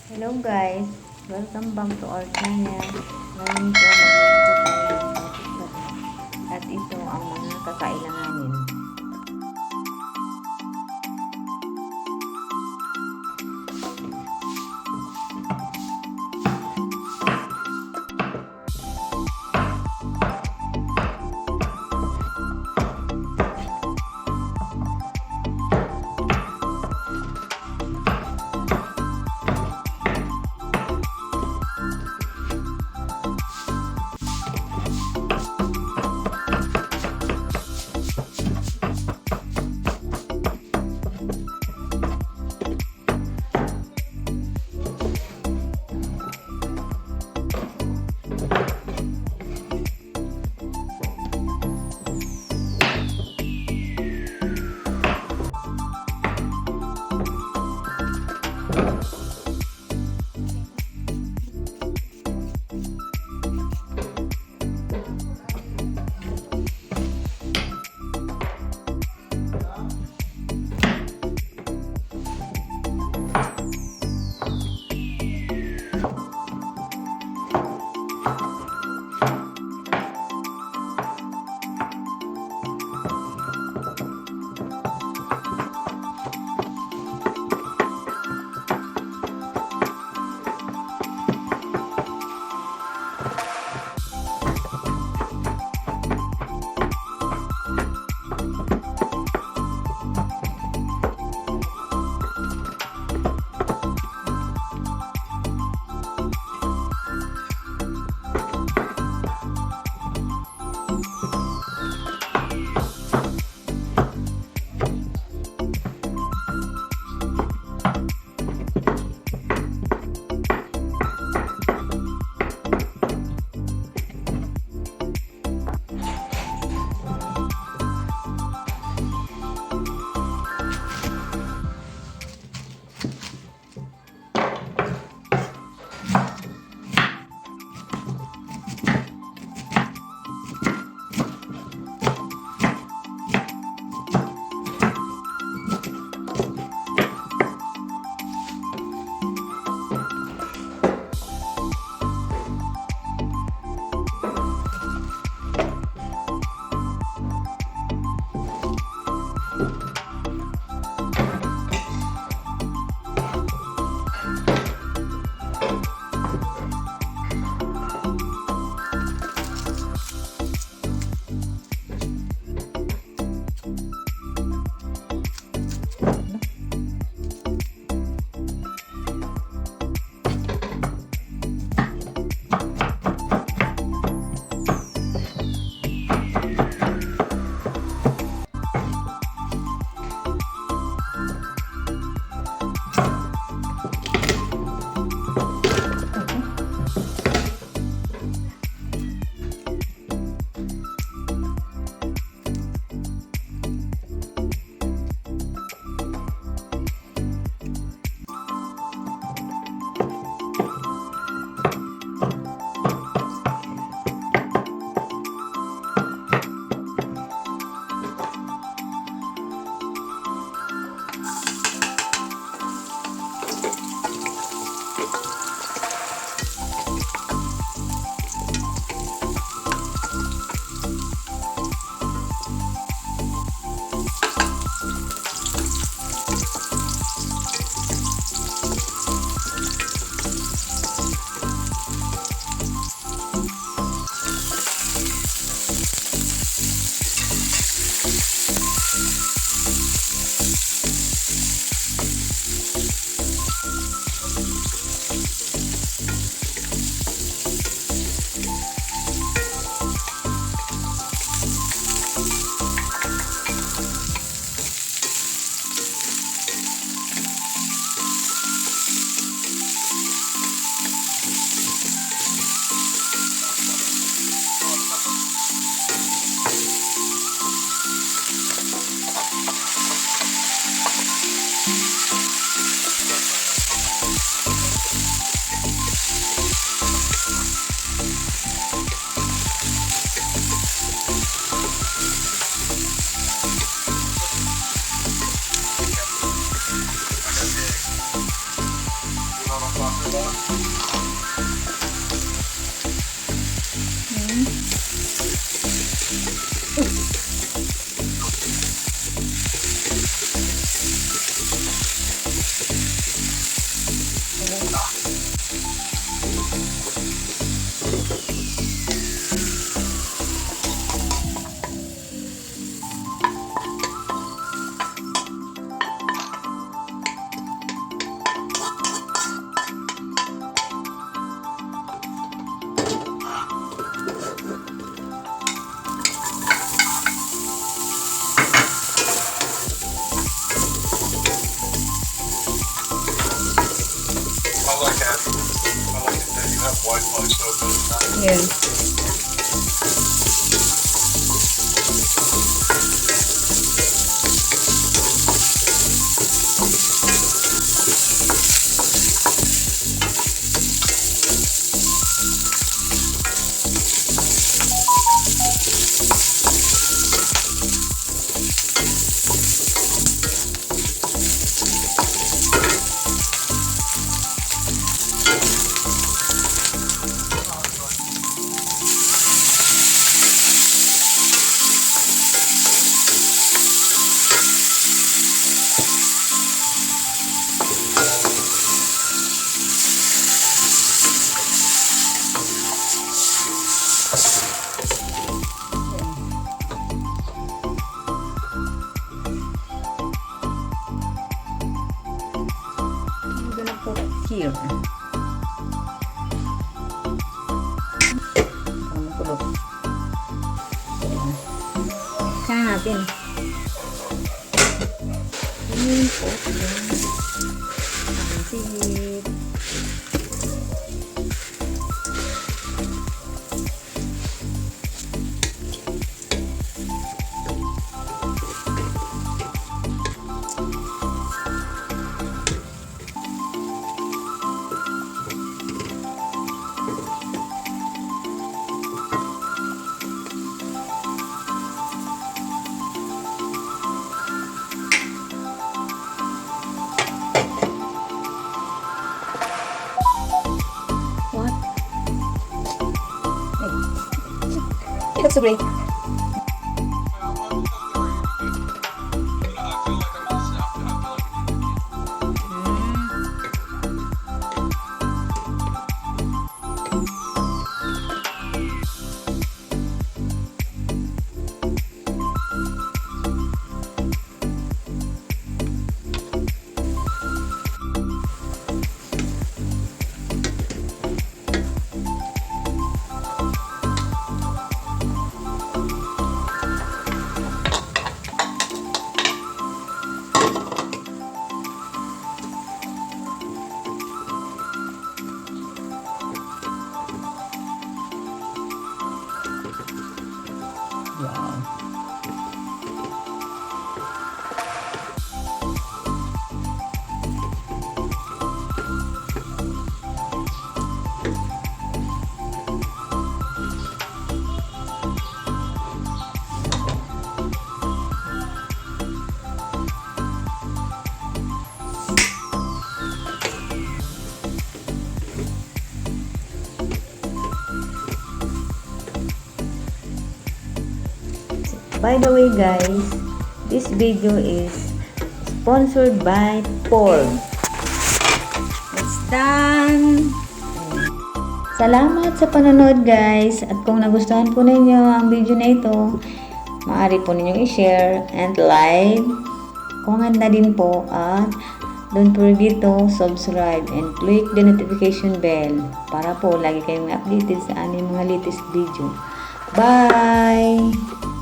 Hello guys, welcome back to our channel. Ngayon po magluluto tayo ng bato at ito ang mga kakailanganin. Wi-Fi so good. Yeah. I'm gonna put here. Makulog. Kaya natin. Import yung pancit. What? It looks so great. Wow. By the way guys, this video is sponsored by pork. It's done! Salamat sa panonood guys, at kung nagustuhan po ninyo ang video na ito, maaari po ninyong i-share and like kung handa din po, at don't forget to subscribe and click the notification bell para po lagi kayong updated sa aming mga latest video. Bye!